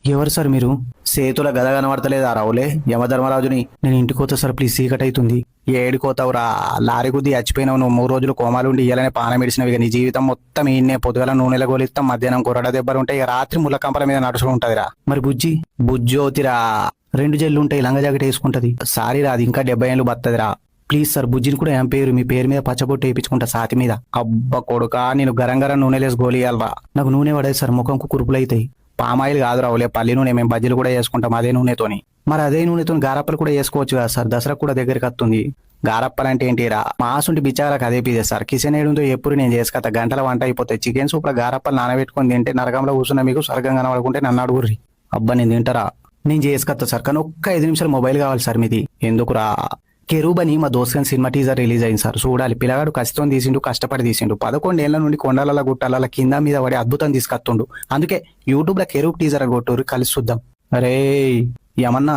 ఎవరు సార్ మీరు? సేతుల గద కనబడతలేదా రావులే యమధర్మరాజుని? నేను ఇంటికి పోతా సార్, ప్లీజ్, చీకటి అవుతుంది. ఏడికోతావురా? లారీ గుద్ది చచ్చిపోయినావు నువ్వు. 3 రోజులు కోమాలుండి ఇయ్యాలనే పానం ఇడిచినవి. నీ జీవితం మొత్తం ఈయన్నే. పొద్దుగల నూనెల గోలిస్తాం, మధ్యాహ్నం కొరడ దెబ్బలుంటాయి, ఇక రాత్రి ముళ్ళకంపల మీద నడుచుకుంటూ ఉంటదిరా. మరి బుజ్జి? బుజ్జోతిరా, 2 జల్లు ఉంటాయి, లంగ జాకెట్ వేసుకుంటది. సారీ రా, అది ఇంకా 70 ఏళ్ళు బత్తదిరా. ప్లీజ్ సార్, బుజ్జిని కూడా ఏం పేరు? మీ పేరు మీద పచ్చబొట్టు వేయించుకుంటా సాతి మీద. అబ్బ కొడుకా, నేను గరం నూనెలేసి గోలియాలరా. నాకు నూనె పడేది సార్, ముఖంకు కురుపులు అవుతాయి. పామాయిల్ కాదు రావులే, పల్లి నూనె. మేము బజ్జీలు కూడా చేసుకుంటాం అదే నూనెతోని. మరి అదే నూనెతో గారప్పలు కూడా చేసుకోవచ్చు కదా సార్? దసరా కూడా దగ్గరికి వస్తుంది. గారప్పలంటే ఏంటిరా? మాసుంటి బిచ్చాలకు అదే పీదే సార్. కిచెన్ ఏడుందో ఎప్పుడు నేను చేసుకత, గంటల వంట అయిపోతాయి. చికెన్ సూప్లో గారప్పలు నానబెట్టుకొని తింటే నరకంలో కూర్చున్న మీకు స్వర్గం కనబడుకుంటే నన్ను అడుగుర్రి. అబ్బా నేను తింటారా? నేను చేసుకత్తా సార్, కానీ ఒక్క 5 నిమిషాలు మొబైల్ కావాలి సార్ మీది. ఎందుకురా? కెరూబ్ అని మా దోస్త్ సినిమా టీజర్ రిలీజ్ అయింది సార్, చూడాలి. పిల్లగాడు కష్టం తీసిండు, కష్టపడి తీసిండు. 11 ఏళ్ల నుండి కొండల గుట్టల కింద మీద పడి అద్భుతం తీసుకొస్తుండు. అందుకే యూట్యూబ్ లో కెరూబ్ టీజర్ కొట్టూరు, కలిసి చూద్దాం. అరే ఏమన్నా